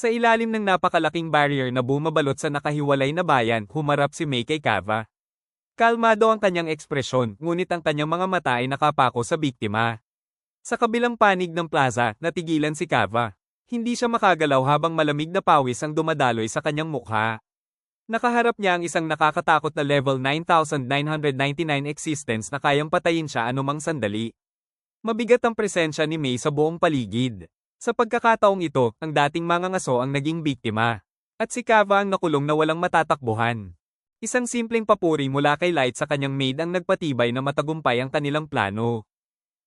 Sa ilalim ng napakalaking barrier na bumabalot sa nakahiwalay na bayan, humarap si May kay Cava. Kalmado ang kanyang ekspresyon, ngunit ang kanyang mga mata ay nakapako sa biktima. Sa kabilang panig ng plaza, natigilan si Cava. Hindi siya makagalaw habang malamig na pawis ang dumadaloy sa kanyang mukha. Nakaharap niya ang isang nakakatakot na level 9,999 existence na kayang patayin siya anumang sandali. Mabigat ang presensya ni May sa buong paligid. Sa pagkakataong ito, ang dating mangangaso ang naging biktima. At si Cava ang nakulong na walang matatakbuhan. Isang simpleng papuri mula kay Light sa kanyang maid ang nagpatibay na matagumpay ang kanilang plano.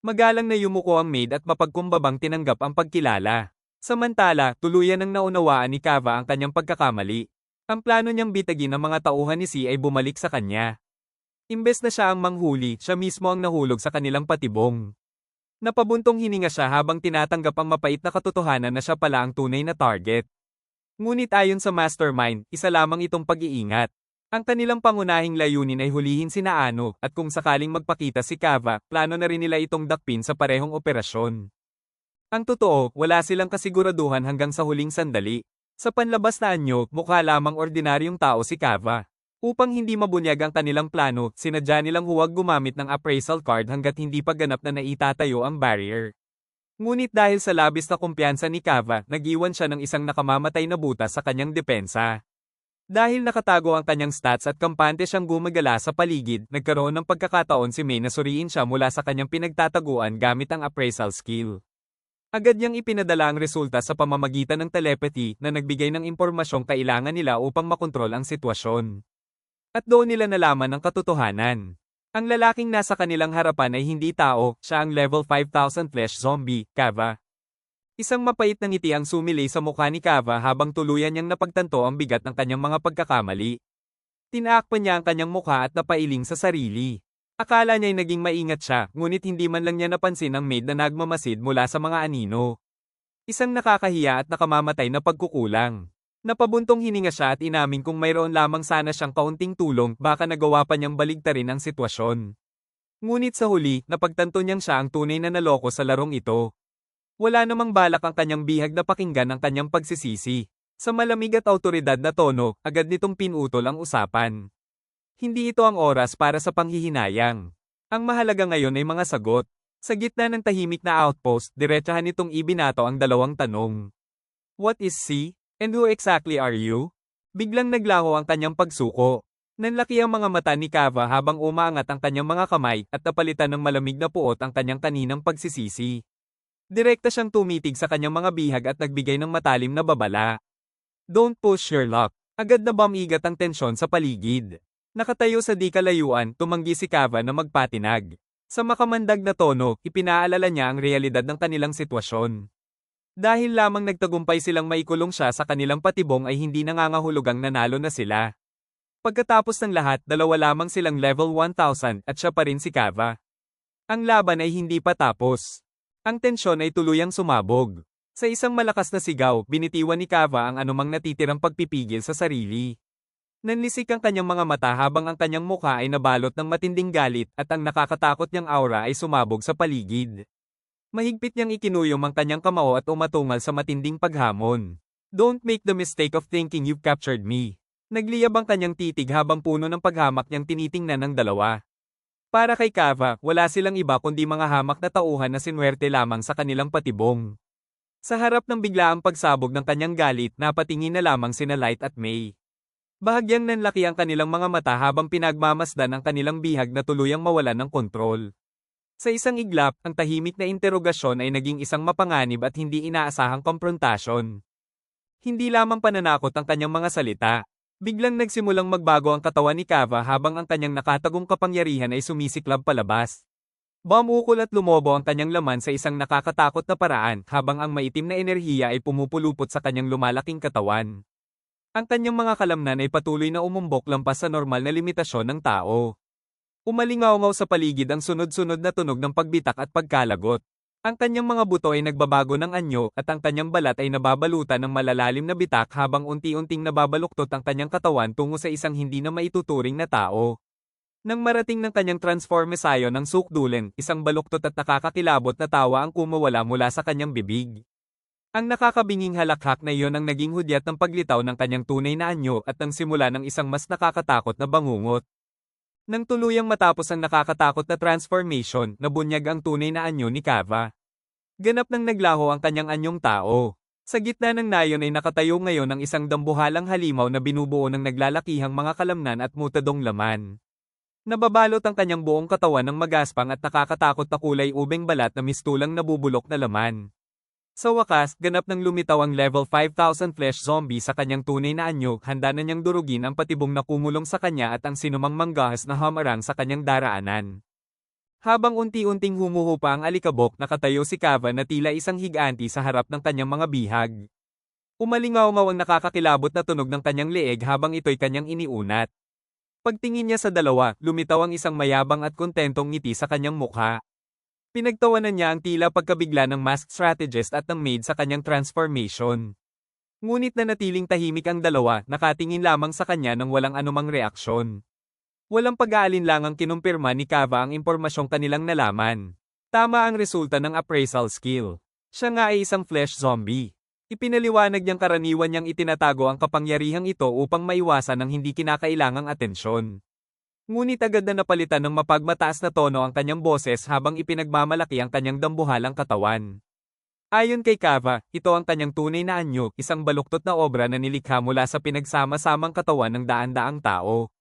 Magalang na yumuko ang maid at mapagkumbabang tinanggap ang pagkilala. Samantala, tuluyan ang naunawaan ni Cava ang kanyang pagkakamali. Ang plano niyang bitagin ang mga tauhan ni Si ay bumalik sa kanya. Imbes na siya ang manghuli, siya mismo ang nahulog sa kanilang patibong. Napabuntong hininga siya habang tinatanggap ang mapait na katotohanan na siya pala ang tunay na target. Ngunit ayon sa mastermind, isa lamang itong pag-iingat. Ang kanilang pangunahing layunin ay hulihin sina Ano, at kung sakaling magpakita si Cava, plano na rin nila itong dakpin sa parehong operasyon. Ang totoo, wala silang kasiguraduhan hanggang sa huling sandali. Sa panlabas na anyo, mukha lamang ordinaryong tao si Cava. Upang hindi mabunyag ang kanilang plano, sinadya nilang huwag gumamit ng appraisal card hanggat hindi pa ganap na naitatayo ang barrier. Ngunit dahil sa labis na kumpiyansa ni Cava, nag-iwan siya ng isang nakamamatay na butas sa kanyang depensa. Dahil nakatago ang kanyang stats at kampante siyang gumagala sa paligid, nagkaroon ng pagkakataon si May na suriin siya mula sa kanyang pinagtataguan gamit ang appraisal skill. Agad niyang ipinadala ang resulta sa pamamagitan ng telepathy na nagbigay ng impormasyong kailangan nila upang makontrol ang sitwasyon. At doon nila nalaman ang katotohanan. Ang lalaking nasa kanilang harapan ay hindi tao, siya ang level 5,000 flesh zombie, Cava. Isang mapait na ngiti ang sumilay sa mukha ni Cava habang tuluyan niyang napagtanto ang bigat ng kanyang mga pagkakamali. Tinaakpan niya ang kanyang mukha at napailing sa sarili. Akala niya'y naging maingat siya, ngunit hindi man lang niya napansin ang maid na nagmamasid mula sa mga anino. Isang nakakahiya at nakamamatay na pagkukulang. Napabuntong hininga siya at inamin kung mayroon lamang sana siyang kaunting tulong, baka nagawa pa niyang baligtarin ang sitwasyon. Ngunit sa huli, napagtanto niyang siya ang tunay na naloko sa larong ito. Wala namang balak ang kanyang bihag na pakinggan ang kanyang pagsisisi. Sa malamig at awtoridad na tono, agad nitong pinutol ang usapan. Hindi ito ang oras para sa panghihinayang. Ang mahalaga ngayon ay mga sagot. Sa gitna ng tahimik na outpost, diretsahan nitong ibinato ang dalawang tanong. What is C? And who exactly are you? Biglang naglaho ang kanyang pagsuko. Nanlaki ang mga mata ni Cava habang umaangat ang kanyang mga kamay at napalitan ng malamig na puot ang kanyang kaninang pagsisisi. Direkta siyang tumitig sa kanyang mga bihag at nagbigay ng matalim na babala. Don't push your luck. Agad na bumigat ang tensyon sa paligid. Nakatayo sa di kalayuan, tumanggi si Cava na magpatinag. Sa makamandag na tono, ipinaalala niya ang realidad ng kanilang sitwasyon. Dahil lamang nagtagumpay silang maikulong siya sa kanilang patibong ay hindi nangangahulugang nanalo na sila. Pagkatapos ng lahat, dalawa lamang silang level 1,000 at siya pa rin si Cava. Ang laban ay hindi pa tapos. Ang tensyon ay tuluyang sumabog. Sa isang malakas na sigaw, binitiwan ni Cava ang anumang natitirang pagpipigil sa sarili. Nanlisik ang kanyang mga mata habang ang kanyang mukha ay nabalot ng matinding galit at ang nakakatakot niyang aura ay sumabog sa paligid. Mahigpit niyang ikinuyom ang kanyang kamao at umatungal sa matinding paghamon. Don't make the mistake of thinking you've captured me. Nagliyab ang kanyang titig habang puno ng paghamak niyang tinitingnan ng dalawa. Para kay Cava, wala silang iba kundi mga hamak na tauhan na sinwerte lamang sa kanilang patibong. Sa harap ng biglaang pagsabog ng kanyang galit, napatingin na lamang sina Light at May. Bahagyang nanlaki ang kanilang mga mata habang pinagmamasdan ang kanilang bihag na tuluyang mawalan ng kontrol. Sa isang iglap, ang tahimik na interogasyon ay naging isang mapanganib at hindi inaasahang komprontasyon. Hindi lamang pananakot ang kanyang mga salita. Biglang nagsimulang magbago ang katawan ni Cava habang ang kanyang nakatagong kapangyarihan ay sumisiklab palabas. Bumukol at lumobo ang kanyang laman sa isang nakakatakot na paraan habang ang maitim na enerhiya ay pumupulupot sa kanyang lumalaking katawan. Ang kanyang mga kalamnan ay patuloy na umumbok lampas sa normal na limitasyon ng tao. Umalingaw-ngaw sa paligid ang sunod-sunod na tunog ng pagbitak at pagkalagot. Ang kanyang mga buto ay nagbabago ng anyo at ang kanyang balat ay nababalutan ng malalalim na bitak habang unti-unting nababaluktot ang kanyang katawan tungo sa isang hindi na maituturing na tao. Nang marating ng kanyang transformesyon ng sukdulen, isang baluktot at nakakakilabot na tawa ang kumawala mula sa kanyang bibig. Ang nakakabinging halakhak na iyon ang naging hudyat ng paglitaw ng kanyang tunay na anyo at ang simula ng isang mas nakakatakot na bangungot. Nang tuluyang matapos ang nakakatakot na transformation, nabunyag ang tunay na anyo ni Kava. Ganap nang naglaho ang kanyang anyong tao. Sa gitna ng nayon ay nakatayo ngayon ang isang dambuhalang halimaw na binubuo ng naglalakihang mga kalamnan at mutadong laman. Nababalot ang kanyang buong katawan ng magaspang at nakakatakot na kulay ubeng balat na mistulang nabubulok na laman. Sa wakas, ganap nang lumitaw ang level 5,000 flesh zombie sa kanyang tunay na anyo, handa na niyang durugin ang patibong na kumulong sa kanya at ang sinumang manggahas na hamarang sa kanyang daraanan. Habang unti-unting humuhupa ang alikabok, nakatayo si Kava na tila isang higanti sa harap ng kanyang mga bihag. Umalingaw-ngaw ang nakakakilabot na tunog ng kanyang leeg habang ito'y kanyang iniunat. Pagtingin niya sa dalawa, lumitaw ang isang mayabang at kontentong ngiti sa kanyang mukha. Pinagtawanan niya ang tila pagkabigla ng masked strategist at ng maid sa kanyang transformation. Ngunit nanatiling tahimik ang dalawa, nakatingin lamang sa kanya nang walang anumang reaksyon. Walang pag-aalinlangang kinumpirma ni Kava ang impormasyong kanilang nalaman. Tama ang resulta ng appraisal skill. Siya nga ay isang flesh zombie. Ipinaliwanag niyang karaniwan niyang itinatago ang kapangyarihang ito upang maiwasan ang hindi kinakailangang atensyon. Ngunit agad na napalitan ng mapagmataas na tono ang kanyang boses habang ipinagmamalaki ang kanyang dambuhalang katawan. Ayon kay Kava, ito ang kanyang tunay na anyo, isang baluktot na obra na nilikha mula sa pinagsama-samang katawan ng daan-daang tao.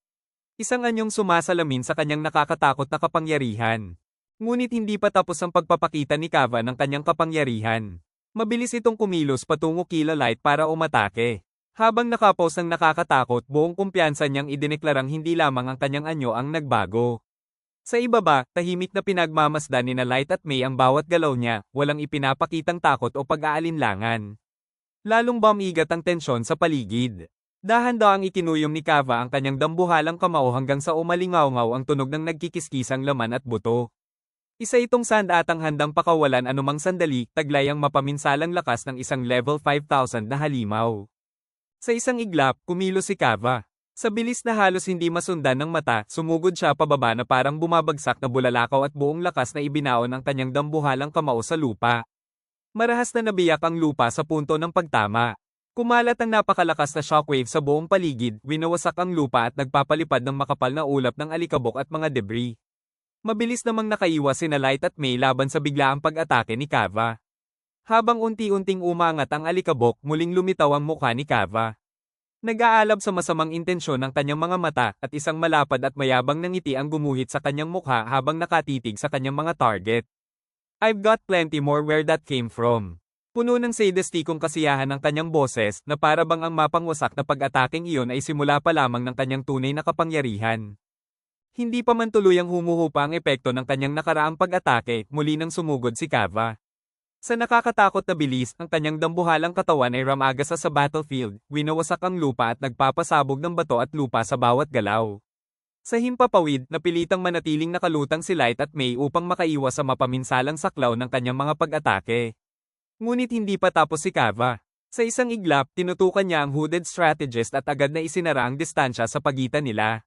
Isang anyong sumasalamin sa kanyang nakakatakot na kapangyarihan. Ngunit hindi pa tapos ang pagpapakita ni Kava ng kanyang kapangyarihan. Mabilis itong kumilos patungo kila Light para umatake. Habang nakapos ng nakakatakot, buong kumpiyansa niyang idineklarang hindi lamang ang kanyang anyo ang nagbago. Sa ibaba, tahimik na pinagmamasdan ni na Light at May ang bawat galaw niya, walang ipinapakitang takot o pag-aalinlangan. Lalong bumigat ang tensyon sa paligid. Dahan-daang ikinuyom ni Kava ang kanyang dambuhalang kamao hanggang sa umalingaw-ngaw ang tunog ng nagkikiskisang laman at buto. Isa itong sandatang handang pakawalan anumang sandali, taglay ang mapaminsalang lakas ng isang level 5,000 na halimaw. Sa isang iglap, kumilos si Kava. Sa bilis na halos hindi masundan ng mata, sumugod siya pababa na parang bumabagsak na bulalakaw at buong lakas na ibinaon ang kanyang dambuhalang kamao sa lupa. Marahas na nabiyak ang lupa sa punto ng pagtama. Kumalat ang napakalakas na shockwave sa buong paligid, winawasak ang lupa at nagpapalipad ng makapal na ulap ng alikabok at mga debris. Mabilis namang nakaiwas sina Light at May laban sa biglaang pag-atake ni Kava. Habang unti-unting umangat ang alikabok, muling lumitaw ang mukha ni Kava. Nag-aalab sa masamang intensyon ng kanyang mga mata at isang malapad at mayabang na ngiti ang gumuhit sa kanyang mukha habang nakatitig sa kanyang mga target. I've got plenty more where that came from. Puno ng sadistikong kasiyahan ng kanyang boses na para bang ang mapangwasak na pag-ataking iyon ay simula pa lamang ng kanyang tunay na kapangyarihan. Hindi pa man tuluyang humuhupa ang epekto ng kanyang nakaraang pag-atake, muli nang sumugod si Kava. Sa nakakatakot na bilis, ang kanyang dambuhalang katawan ay ramagasa sa battlefield, winawasak ang lupa at nagpapasabog ng bato at lupa sa bawat galaw. Sa himpapawid, napilitang manatiling nakalutang si Light at May upang makaiwas sa mapaminsalang saklaw ng kanyang mga pag-atake. Ngunit hindi pa tapos si Kava. Sa isang iglap, tinutukan niya ang hooded strategist at agad na isinara ang distansya sa pagitan nila.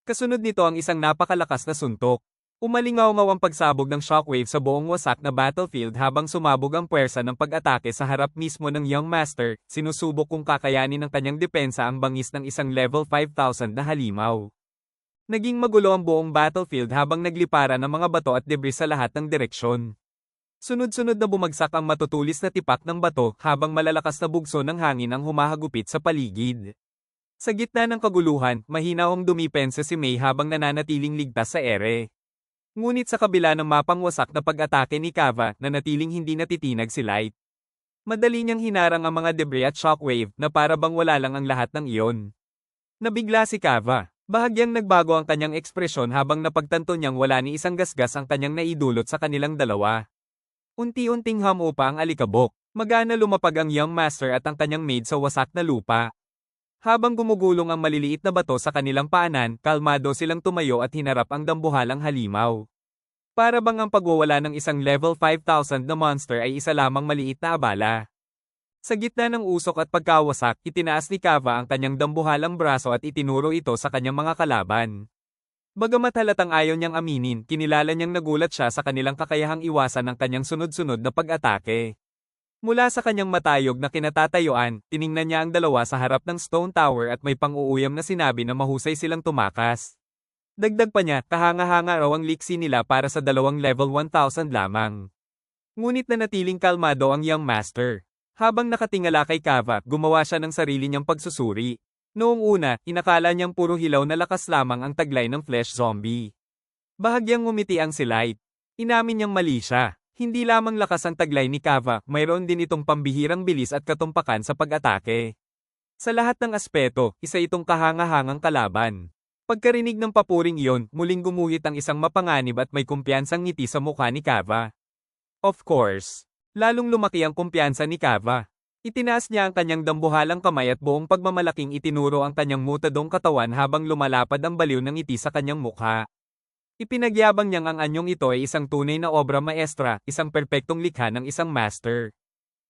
Kasunod nito ang isang napakalakas na suntok. Umalingaw-ngaw ang pagsabog ng shockwave sa buong wasak na battlefield habang sumabog ang puwersa ng pag-atake sa harap mismo ng Young Master, sinusubok kung kakayanin ng kanyang depensa ang bangis ng isang level 5,000 na halimaw. Naging magulo ang buong battlefield habang nagliparan ng mga bato at debris sa lahat ng direksyon. Sunod-sunod na bumagsak ang matutulis na tipak ng bato habang malalakas na bugso ng hangin ang humahagupit sa paligid. Sa gitna ng kaguluhan, mahinahong dumipensa si May habang nananatiling ligtas sa ere. Ngunit sa kabila ng mapangwasak na pag-atake ni Kava, nanatiling hindi natitinag si Light. Madali niyang hinarang ang mga debris at shockwave na para bang wala lang ang lahat ng iyon. Nabigla si Kava. Bahagyang nagbago ang kanyang ekspresyon habang napagtanto niyang wala ni isang gasgas ang kanyang naidulot sa kanilang dalawa. Unti-unting humupa ang alikabok. Magana lumapag ang Young Master at ang kanyang maid sa wasak na lupa. Habang gumugulong ang maliliit na bato sa kanilang paanan, kalmado silang tumayo at hinarap ang dambuhalang halimaw. Para bang ang pagwawala ng isang level 5,000 na monster ay isa lamang maliit na abala. Sa gitna ng usok at pagkawasak, itinaas ni Kava ang kanyang dambuhalang braso at itinuro ito sa kanyang mga kalaban. Bagamat halatang ayaw niyang aminin, kinilala niyang nagulat siya sa kanilang kakayahang iwasan ang kanyang sunod-sunod na pag-atake. Mula sa kanyang matayog na kinatatayuan, tiningnan niya ang dalawa sa harap ng Stone Tower at may pang-uuyam na sinabi na mahusay silang tumakas. Dagdag pa niya, kahanga-hanga raw ang liksi nila para sa dalawang level 1,000 lamang. Ngunit nanatiling kalmado ang young master. Habang nakatingala kay Kava, gumawa siya ng sarili niyang pagsusuri. Noong una, inakala niyang puro hilaw na lakas lamang ang taglay ng flesh zombie. Bahagyang ngumiti ang si Light. Inamin niyang mali siya. Hindi lamang lakas ang taglay ni Kava, mayroon din itong pambihirang bilis at katumpakan sa pag-atake. Sa lahat ng aspeto, isa itong kahanga-hangang kalaban. Pagkarinig ng papuring iyon, muling gumuhit ang isang mapanganib at may kumpiyansang ngiti sa mukha ni Kava. Of course, lalong lumaki ang kumpiyansa ni Kava. Itinaas niya ang kanyang dambuhalang kamay at buong pagmamalaking itinuro ang kanyang mutadong katawan habang lumalapad ang baliw ng ngiti sa kanyang mukha. Ipinagyabang niyang ang anyong ito ay isang tunay na obra maestra, isang perpektong likha ng isang master.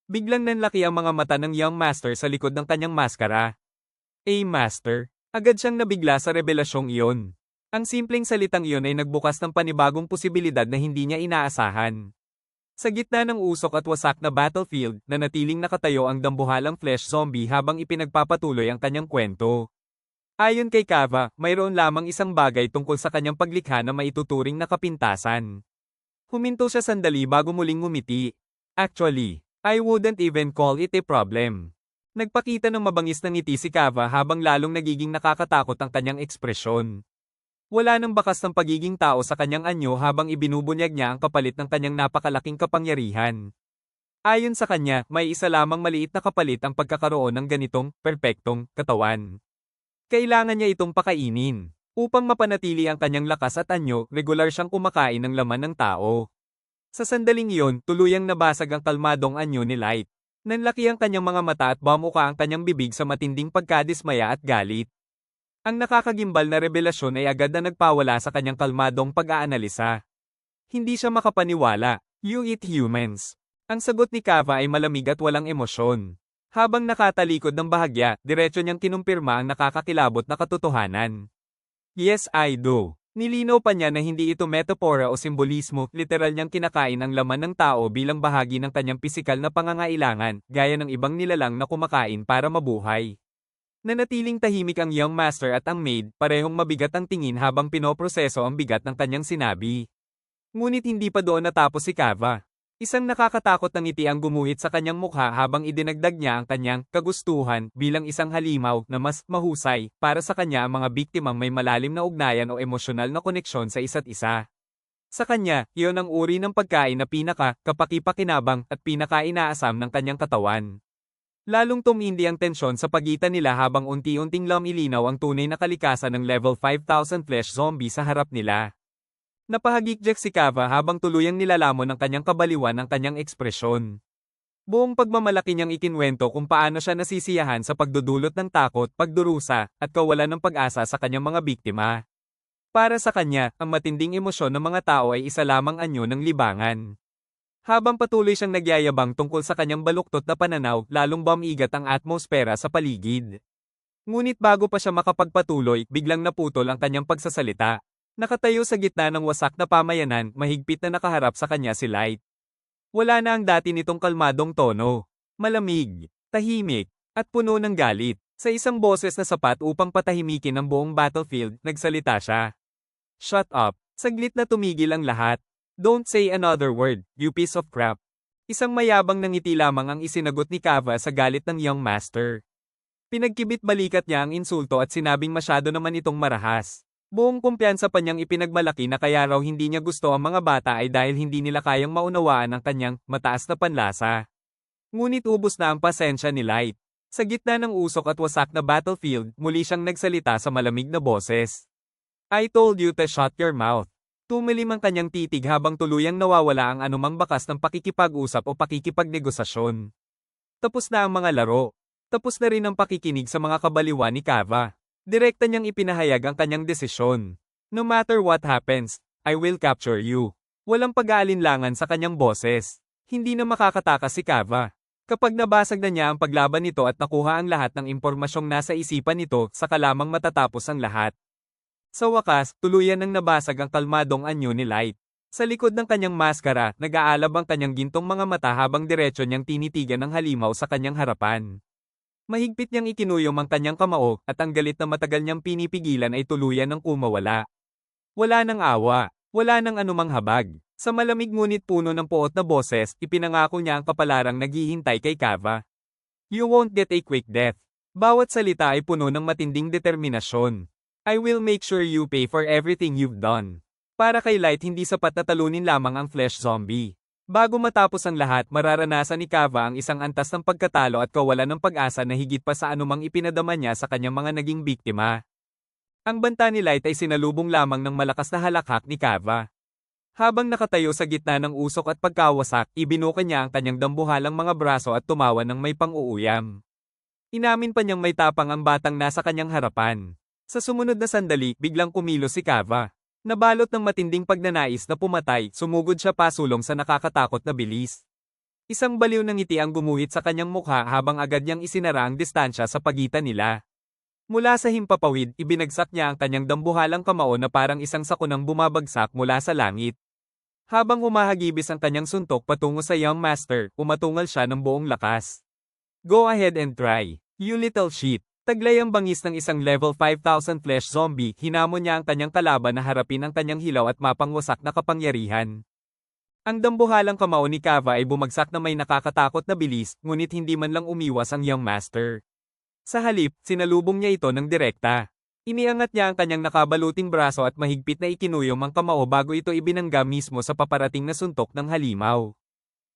Biglang nanlaki ang mga mata ng young master sa likod ng kanyang maskara. Master. Agad siyang nabigla sa revelasyong iyon. Ang simpleng salitang iyon ay nagbukas ng panibagong posibilidad na hindi niya inaasahan. Sa gitna ng usok at wasak na battlefield, nanatiling nakatayo ang dambuhalang flesh zombie habang ipinagpapatuloy ang kanyang kwento. Ayon kay Kava, mayroon lamang isang bagay tungkol sa kanyang paglikha na maituturing na kapintasan. Huminto siya sandali bago muling ngumiti. Actually, I wouldn't even call it a problem. Nagpakita ng mabangis na ngiti si Kava habang lalong nagiging nakakatakot ang kanyang ekspresyon. Wala nang bakas ng pagiging tao sa kanyang anyo habang ibinubunyag niya ang kapalit ng kanyang napakalaking kapangyarihan. Ayon sa kanya, may isa lamang maliit na kapalit ang pagkakaroon ng ganitong, perpektong, katawan. Kailangan niya itong pakainin. Upang mapanatili ang kanyang lakas at anyo, regular siyang kumakain ng laman ng tao. Sa sandaling iyon, tuluyang nabasag ang kalmadong anyo ni Light. Nanlaki ang kanyang mga mata at bumuka ang kanyang bibig sa matinding pagkadismaya at galit. Ang nakakagimbal na revelasyon ay agad na nagpawala sa kanyang kalmadong pag-aanalisa. Hindi siya makapaniwala. You eat humans. Ang sagot ni Kava ay malamig at walang emosyon. Habang nakatalikod ng bahagya, diretso niyang kinumpirma ang nakakakilabot na katotohanan. Yes, I do. Nilinaw pa niya na hindi ito metapora o simbolismo, literal niyang kinakain ang laman ng tao bilang bahagi ng kanyang pisikal na pangangailangan, gaya ng ibang nilalang na kumakain para mabuhay. Nanatiling tahimik ang young master at ang maid, parehong mabigat ang tingin habang pinoproseso ang bigat ng kanyang sinabi. Ngunit hindi pa doon natapos si Kava. Isang nakakatakot na ngiti ang gumuhit sa kanyang mukha habang idinagdag niya ang kanyang kagustuhan bilang isang halimaw na mas mahusay para sa kanya ang mga biktimang may malalim na ugnayan o emosyonal na koneksyon sa isa't isa. Sa kanya, iyon ang uri ng pagkain na kapaki-pakinabang at pinaka-inaasam ng kanyang katawan. Lalong tumindi ang tensyon sa pagitan nila habang unti-unting lumilinaw ang tunay na kalikasan ng level 5,000 flesh zombie sa harap nila. Napahagikjak si Kava habang tuluyang nilalamon ng kanyang kabaliwan ang kanyang ekspresyon. Buong pagmamalaki niyang ikinwento kung paano siya nasisiyahan sa pagdudulot ng takot, pagdurusa, at kawalan ng pag-asa sa kanyang mga biktima. Para sa kanya, ang matinding emosyon ng mga tao ay isa lamang anyo ng libangan. Habang patuloy siyang nagyayabang tungkol sa kanyang baluktot na pananaw, lalong bumigat ang atmosfera sa paligid. Ngunit bago pa siya makapagpatuloy, biglang naputol ang kanyang pagsasalita. Nakatayo sa gitna ng wasak na pamayanan, mahigpit na nakaharap sa kanya si Light. Wala na ang dati nitong kalmadong tono. Malamig, tahimik, at puno ng galit. Sa isang boses na sapat upang patahimikin ang buong battlefield, nagsalita siya. Shut up. Saglit na tumigil ang lahat. Don't say another word, you piece of crap. Isang mayabang na ngiti lamang ang isinagot ni Kava sa galit ng young master. Pinagkibit balikat niya ang insulto at sinabing masyado naman itong marahas. Buong kumpiyansa pa niyang ipinagmalaki na kaya raw hindi niya gusto ang mga bata ay dahil hindi nila kayang maunawaan ang kanyang mataas na panlasa. Ngunit ubos na ang pasensya ni Light. Sa gitna ng usok at wasak na battlefield, muli siyang nagsalita sa malamig na boses. I told you to shut your mouth. Tumilim ang kanyang titig habang tuluyang nawawala ang anumang bakas ng pakikipag-usap o pakikipagnegosasyon. Tapos na ang mga laro. Tapos na rin ang pakikinig sa mga kabaliwan ni Kava. Direkta niyang ipinahayag ang kanyang desisyon. No matter what happens, I will capture you. Walang pag-aalinlangan sa kanyang boses. Hindi na makakatakas si Kava. Kapag nabasag na niya ang paglaban nito at nakuha ang lahat ng impormasyong nasa isipan nito, saka lamang matatapos ang lahat. Sa wakas, tuluyan nang nabasag ang kalmadong anyo ni Light. Sa likod ng kanyang maskara, nag-aalab ang kanyang gintong mga mata habang diretso niyang tinitigan ang halimaw sa kanyang harapan. Mahigpit niyang ikinuyom ang kanyang kamao, at ang galit na matagal niyang pinipigilan ay tuluyan ng kumawala. Wala nang awa, wala nang anumang habag. Sa malamig ngunit puno ng puot na boses, ipinangako niya ang kapalarang naghihintay kay Kava. You won't get a quick death. Bawat salita ay puno ng matinding determinasyon. I will make sure you pay for everything you've done. Para kay Light hindi sapat na talunin lamang ang flesh zombie. Bago matapos ang lahat, mararanasan ni Kava ang isang antas ng pagkatalo at kawalan ng pag-asa na higit pa sa anumang ipinadama niya sa kanyang mga naging biktima. Ang banta ni Light ay sinalubong lamang ng malakas na halakhak ni Kava. Habang nakatayo sa gitna ng usok at pagkawasak, ibinuka niya ang kanyang dambuhalang mga braso at tumawa ng may pang-uuyam. Inamin pa niyang may tapang ang batang nasa kanyang harapan. Sa sumunod na sandali, biglang kumilos si Kava. Nabalot ng matinding pagnanais na pumatay, sumugod siya pasulong sa nakakatakot na bilis. Isang baliw ng ngiti ang gumuhit sa kanyang mukha habang agad niyang isinara ang distansya sa pagitan nila. Mula sa himpapawid, ibinagsak niya ang kanyang dambuhalang kamao na parang isang sakunang bumabagsak mula sa langit. Habang humahagibis ang kanyang suntok patungo sa Young Master, umatungal siya ng buong lakas. Go ahead and try, you little shit. Taglay ang bangis ng isang level 5,000 flesh zombie, hinamon niya ang kanyang kalaban na harapin ang kanyang hilaw at mapangwasak na kapangyarihan. Ang dambuhalang kamao ni Kava ay bumagsak na may nakakatakot na bilis, ngunit hindi man lang umiwas ang Young Master. Sa halip, sinalubong niya ito ng direkta. Iniangat niya ang kanyang nakabaluting braso at mahigpit na ikinuyom ang kamao bago ito ibinangga mismo sa paparating na suntok ng halimaw.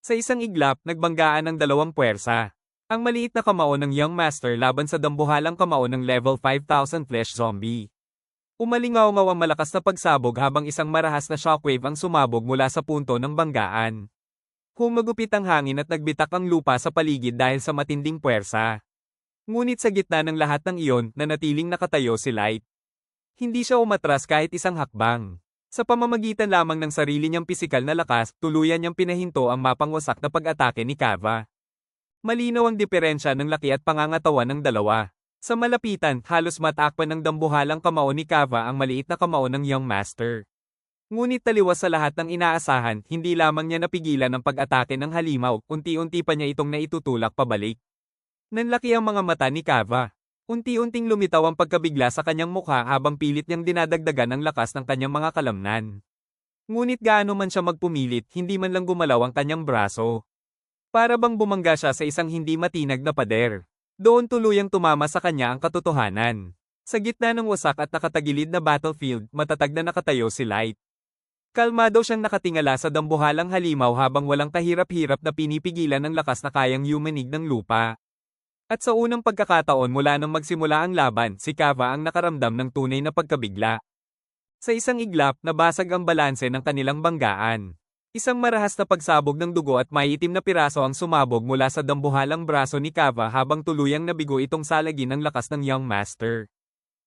Sa isang iglap, nagbanggaan ang dalawang puwersa. Ang maliit na kamao ng Young Master laban sa dambuhalang kamao ng level 5,000 flesh zombie. Umalingaw-ngaw ang malakas na pagsabog habang isang marahas na shockwave ang sumabog mula sa punto ng banggaan. Humagupit ang hangin at nagbitak ang lupa sa paligid dahil sa matinding puwersa. Ngunit sa gitna ng lahat ng iyon, nanatiling nakatayo si Light. Hindi siya umatras kahit isang hakbang. Sa pamamagitan lamang ng sarili niyang pisikal na lakas, tuluyan niyang pinahinto ang mapangwasak na pag-atake ni Kava. Malinaw ang diferensya ng laki at pangangatawan ng dalawa. Sa malapitan, halos matakpan ng dambuhalang kamao ni Kava ang maliit na kamao ng Young Master. Ngunit taliwas sa lahat ng inaasahan, hindi lamang niya napigilan ang pag-atake ng halimaw, unti-unti pa niya itong naitutulak pabalik. Nanlaki ang mga mata ni Kava. Unti-unting lumitaw ang pagkabigla sa kanyang mukha habang pilit niyang dinadagdagan ang lakas ng kanyang mga kalamnan. Ngunit gaano man siya magpumilit, hindi man lang gumalaw ang kanyang braso. Para bang bumangga siya sa isang hindi matinag na pader. Doon tuluyang tumama sa kanya ang katotohanan. Sa gitna ng wasak at nakatagilid na battlefield, matatag na nakatayo si Light. Kalmado siyang nakatingala sa dambuhalang halimaw habang walang kahirap-hirap na pinipigilan ng lakas na kayang yumanig ng lupa. At sa unang pagkakataon mula nang magsimula ang laban, si Kava ang nakaramdam ng tunay na pagkabigla. Sa isang iglap, nabasag ang balanse ng kanilang banggaan. Isang marahas na pagsabog ng dugo at maiitim na piraso ang sumabog mula sa dambuhalang braso ni Kava habang tuluyang nabigo itong salagin ng lakas ng Young Master.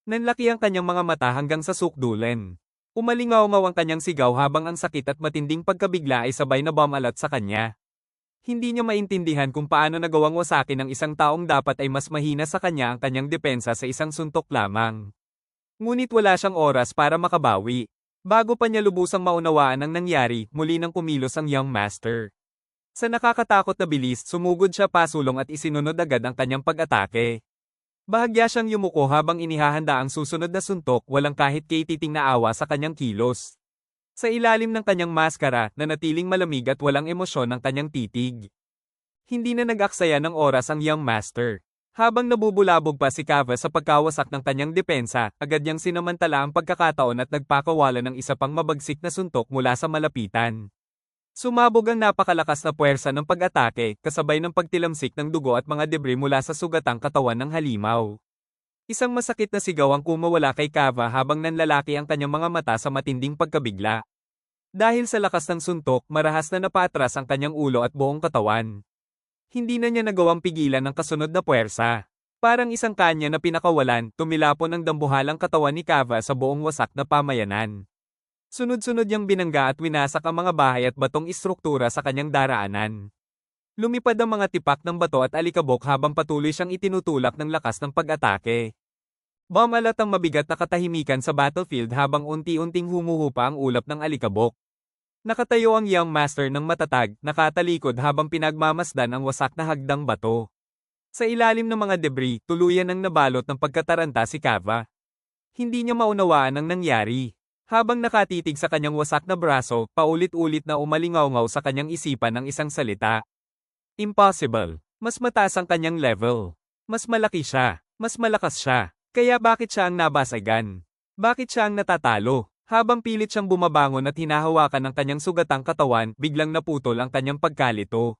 Nanlaki ang kanyang mga mata hanggang sa sukdulen. Umalingaw-ngaw ang kanyang sigaw habang ang sakit at matinding pagkabigla ay sabay na bumalat sa kanya. Hindi niya maintindihan kung paano nagawang wasakin ng isang taong dapat ay mas mahina sa kanya ang kanyang depensa sa isang suntok lamang. Ngunit wala siyang oras para makabawi. Bago pa niya lubusang maunawaan ang nangyari, muli nang kumilos ang Young Master. Sa nakakatakot na bilis, sumugod siya pasulong at isinunod agad ang kanyang pag-atake. Bahagya siyang yumuko habang inihahanda ang susunod na suntok, walang kahit katiting na awa sa kanyang kilos. Sa ilalim ng kanyang maskara, nanatiling malamig at walang emosyon ang kanyang titig. Hindi na nag-aksaya ng oras ang Young Master. Habang nabubulabog pa si Kava sa pagkawasak ng kanyang depensa, agad niyang sinamantala ang pagkakataon at nagpakawala ng isa pang mabagsik na suntok mula sa malapitan. Sumabog ang napakalakas na puwersa ng pag-atake, kasabay ng pagtilamsik ng dugo at mga debris mula sa sugatang katawan ng halimaw. Isang masakit na sigaw ang kumawala kay Kava habang nanlalaki ang kanyang mga mata sa matinding pagkabigla. Dahil sa lakas ng suntok, marahas na napatras ang kanyang ulo at buong katawan. Hindi na niya nagawang pigilan ang kasunod na puwersa. Parang isang kanya na pinakawalan, tumilapon ang dambuhalang katawan ni Kava sa buong wasak na pamayanan. Sunod-sunod niyang binangga at winasak ang mga bahay at batong istruktura sa kanyang daraanan. Lumipad ang mga tipak ng bato at alikabok habang patuloy siyang itinutulak ng lakas ng pag-atake. Bumalat ang mabigat na katahimikan sa battlefield habang unti-unting humuhupa ang ulap ng alikabok. Nakatayo ang young master ng matatag, nakatalikod habang pinagmamasdan ang wasak na hagdang bato. Sa ilalim ng mga debris, tuluyan ang nabalot ng pagkataranta si Kava. Hindi niya maunawaan ang nangyari. Habang nakatitig sa kanyang wasak na braso, paulit-ulit na umalingaw-ngaw sa kanyang isipan ang isang salita. Impossible. Mas mataas ang kanyang level. Mas malaki siya. Mas malakas siya. Kaya bakit siya ang nabasagan? Bakit siya ang natatalo? Habang pilit siyang bumabangon at hinahawakan ang kanyang sugatang katawan, biglang naputol ang kanyang pagkalito.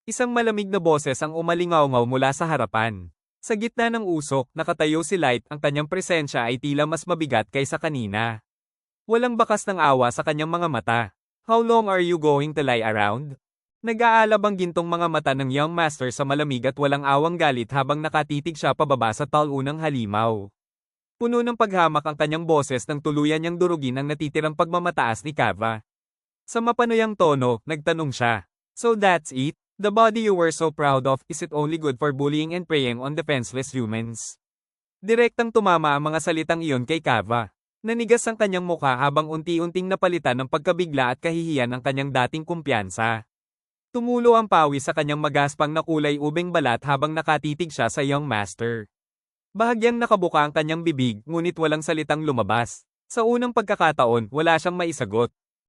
Isang malamig na boses ang umalingaw-ngaw mula sa harapan. Sa gitna ng usok, nakatayo si Light, ang kanyang presensya ay tila mas mabigat kaysa kanina. Walang bakas ng awa sa kanyang mga mata. How long are you going to lie around? Nag-aalab ang gintong mga mata ng young master sa malamig at walang awang galit habang nakatitig siya pababa sa talunang halimaw. Puno ng paghamak ang kanyang boses nang tuluyan niyang durugin ang natitirang pagmamataas ni Kava. Sa mapanuyang tono, nagtanong siya. So that's it? The body you were so proud of, is it only good for bullying and preying on defenseless humans? Direktang tumama ang mga salitang iyon kay Kava. Nanigas ang kanyang mukha habang unti-unting napalitan ng pagkabigla at kahihiyan ang kanyang dating kumpiyansa. Tumulo ang pawis sa kanyang magaspang na kulay ubeng balat habang nakatitig siya sa young master. Bahagyang nakabuka ang kanyang bibig, ngunit walang salitang lumabas. Sa unang pagkakataon, wala siyang maisagot.